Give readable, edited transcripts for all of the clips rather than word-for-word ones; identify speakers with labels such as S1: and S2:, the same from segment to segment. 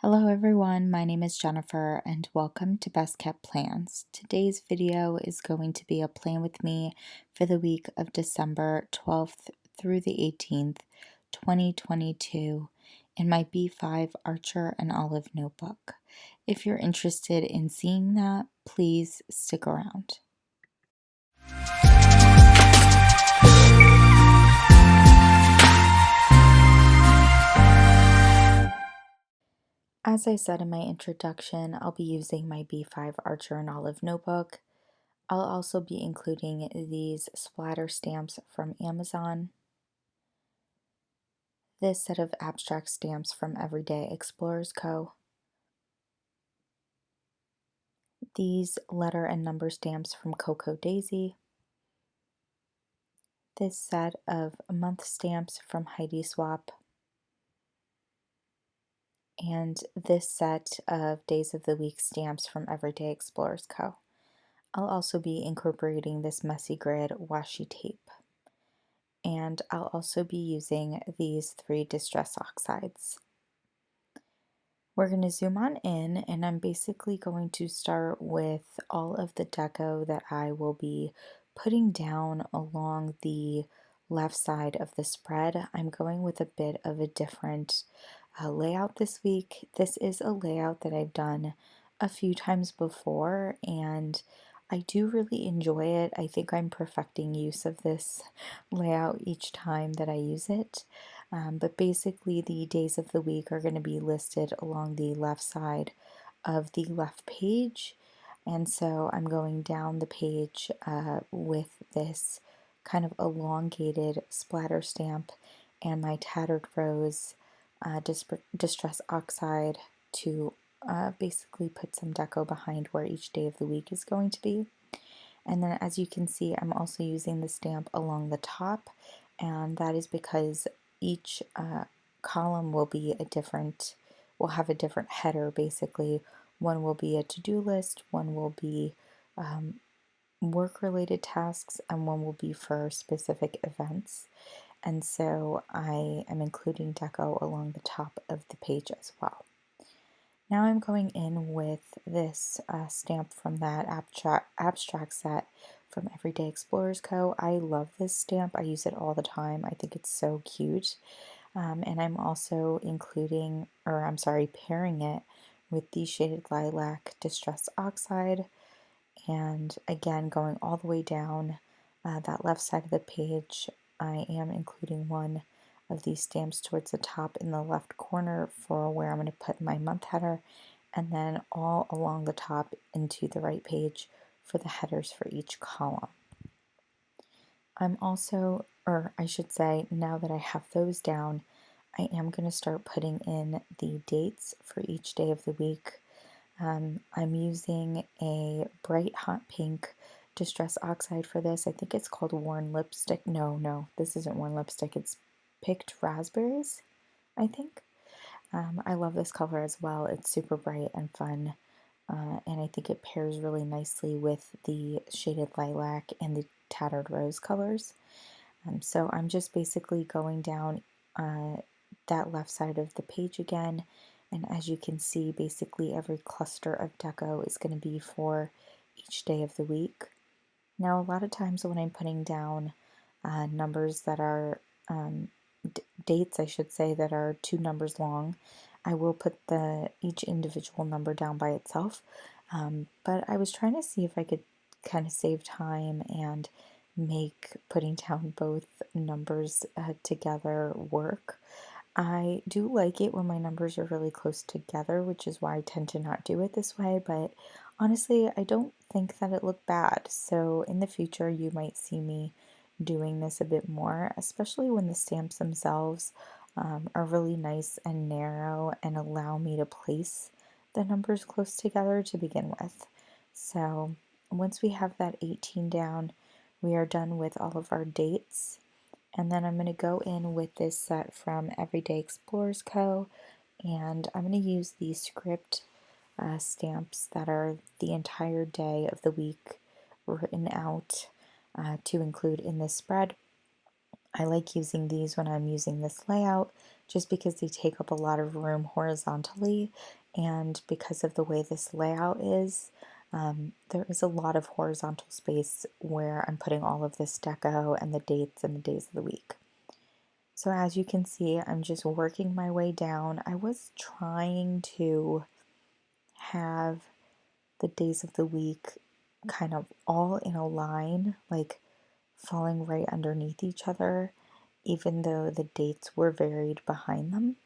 S1: Hello everyone, my name is Jennifer and welcome to Best Kept Plans. Today's video is going to be a plan with me for the week of December 12th through the 18th, 2022 in my B5 Archer and Olive notebook. If you're interested in seeing that, please stick around. As I said in my introduction, I'll be using my B5 Archer and Olive notebook. I'll also be including these splatter stamps from Amazon, this set of abstract stamps from Everyday Explorers Co., these letter and number stamps from Cocoa Daisy, this set of month stamps from Heidi Swap, and this set of Days of the Week stamps from Everyday Explorers Co. I'll also be incorporating this messy grid washi tape. And I'll also be using these 3 distress oxides. We're going to zoom on in, and I'm basically going to start with all of the deco that I will be putting down along the left side of the spread. I'm going with a bit of a different layout this week. This is a layout that I've done a few times before, and I do really enjoy it. I think I'm perfecting use of this layout each time that I use it. But basically, the days of the week are going to be listed along the left side of the left page. And so I'm going down the page with this kind of elongated splatter stamp and my Tattered Rose Distress Oxide to basically put some deco behind where each day of the week is going to be. And then as you can see, I'm also using the stamp along the top, and that is because each column will be will have a different header basically. One will be a to-do list, one will be work-related tasks, and one will be for specific events. And so I am including deco along the top of the page as well. Now I'm going in with this stamp from that abstract set from Everyday Explorers Co. I love this stamp. I use it all the time. I think it's so cute. And I'm also pairing it with the Shaded Lilac Distress Oxide. And again, going all the way down that left side of the page, I am including one of these stamps towards the top in the left corner for where I'm going to put my month header, and then all along the top into the right page for the headers for each column. I'm also, or I should say, now that I have those down, I am going to start putting in the dates for each day of the week. I'm using a bright hot pink Distress Oxide for this. I think it's called Worn Lipstick. No, this isn't Worn Lipstick. It's Picked Raspberries, I think. I love this color as well. It's super bright and fun, and I think it pairs really nicely with the Shaded Lilac and the Tattered Rose colors. So I'm just basically going down that left side of the page again, and as you can see, basically every cluster of deco is going to be for each day of the week. Now, a lot of times when I'm putting down numbers that are dates, I should say, that are 2 numbers long, I will put each individual number down by itself. But I was trying to see if I could kind of save time and make putting down both numbers together work. I do like it when my numbers are really close together, which is why I tend to not do it this way, but honestly, I don't think that it looked bad. So in the future, you might see me doing this a bit more, especially when the stamps themselves are really nice and narrow and allow me to place the numbers close together to begin with. So once we have that 18 down, we are done with all of our dates. And then I'm going to go in with this set from Everyday Explorers Co. And I'm going to use these script stamps that are the entire day of the week written out to include in this spread. I like using these when I'm using this layout just because they take up a lot of room horizontally, and because of the way this layout is, there is a lot of horizontal space where I'm putting all of this deco and the dates and the days of the week. So as you can see, I'm just working my way down. I was trying to have the days of the week kind of all in a line, like falling right underneath each other, even though the dates were varied behind them.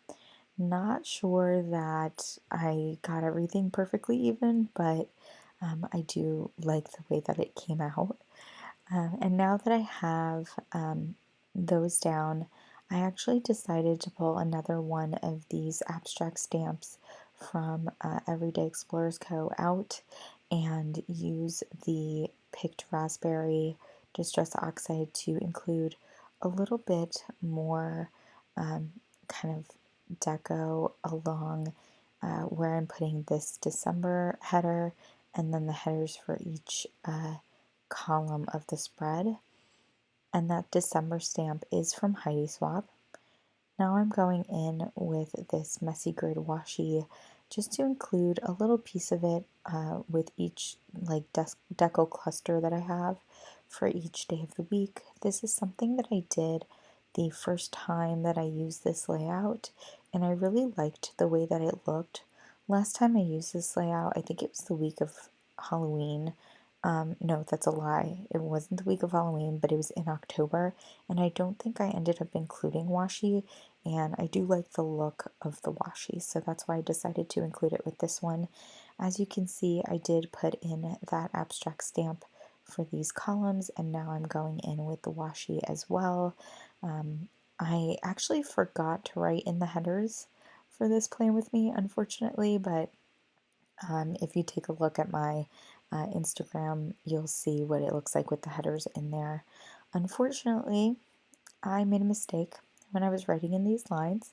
S1: Not sure that I got everything perfectly even, but I do like the way that it came out. And now that I have those down, I actually decided to pull another one of these abstract stamps from Everyday Explorers Co. out and use the picked raspberry distress oxide to include a little bit more kind of deco along where I'm putting this December header and then the headers for each column of the spread. And that December stamp is from Heidi Swap. Now I'm going in with this messy grid washi just to include a little piece of it with each like deco cluster that I have for each day of the week. This is something that I did the first time that I used this layout, and I really liked the way that it looked. Last time I used this layout, I think it was the week of Halloween. No, that's a lie. It wasn't the week of Halloween, but it was in October, and I don't think I ended up including washi, and I do like the look of the washi, so that's why I decided to include it with this one. As you can see, I did put in that abstract stamp for these columns, and now I'm going in with the washi as well. I actually forgot to write in the headers for this plan with me, unfortunately, but if you take a look at my Instagram, you'll see what it looks like with the headers in there. Unfortunately, I made a mistake when I was writing in these lines.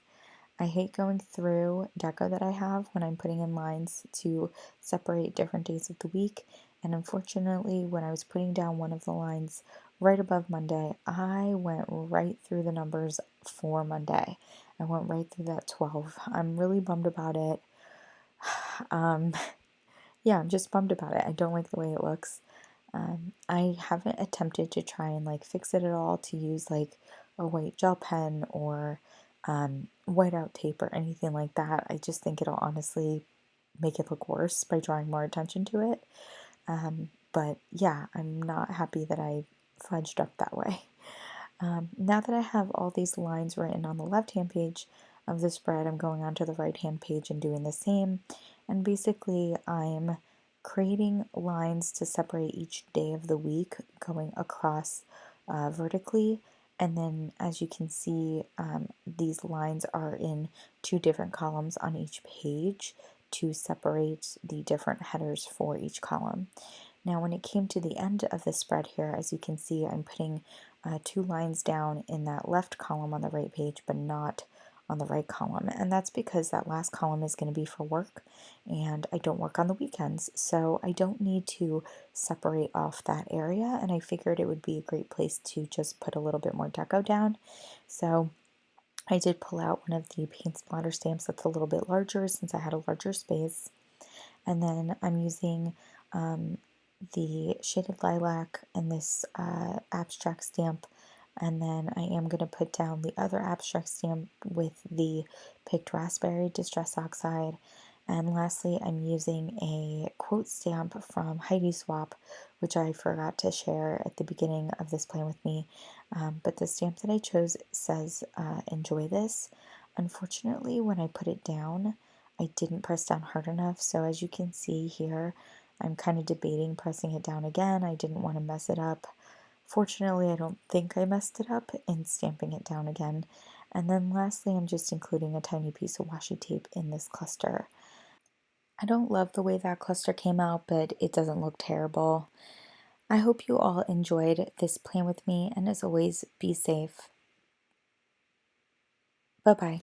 S1: I hate going through deco that I have when I'm putting in lines to separate different days of the week. And unfortunately, when I was putting down one of the lines right above Monday, I went right through the numbers for Monday. I went right through that 12. I'm really bummed about it. Um, yeah, I'm just bummed about it. I don't like the way it looks. I haven't attempted to try and like fix it at all to use like a white gel pen or whiteout tape or anything like that. I just think it'll honestly make it look worse by drawing more attention to it. But yeah, I'm not happy that I fudged up that way. Now that I have all these lines written on the left-hand page of the spread, I'm going on to the right-hand page and doing the same. And basically, I'm creating lines to separate each day of the week going across vertically. And then, as you can see, these lines are in two different columns on each page to separate the different headers for each column. Now, when it came to the end of the spread here, as you can see, I'm putting two lines down in that left column on the right page, but not on the right column. And that's because that last column is going to be for work, and I don't work on the weekends, so I don't need to separate off that area. And I figured it would be a great place to just put a little bit more deco down. So I did pull out one of the paint splatter stamps that's a little bit larger since I had a larger space. And then I'm using the shaded lilac and this abstract stamp, and then I am going to put down the other abstract stamp with the picked raspberry distress oxide. And lastly, I'm using a quote stamp from Heidi Swap, which I forgot to share at the beginning of this plan with me. But the stamp that I chose says, enjoy this. Unfortunately, when I put it down, I didn't press down hard enough. So as you can see here, I'm kind of debating pressing it down again. I didn't want to mess it up. Fortunately, I don't think I messed it up in stamping it down again. And then lastly, I'm just including a tiny piece of washi tape in this cluster. I don't love the way that cluster came out, but it doesn't look terrible. I hope you all enjoyed this plan with me, and as always, be safe. Bye-bye.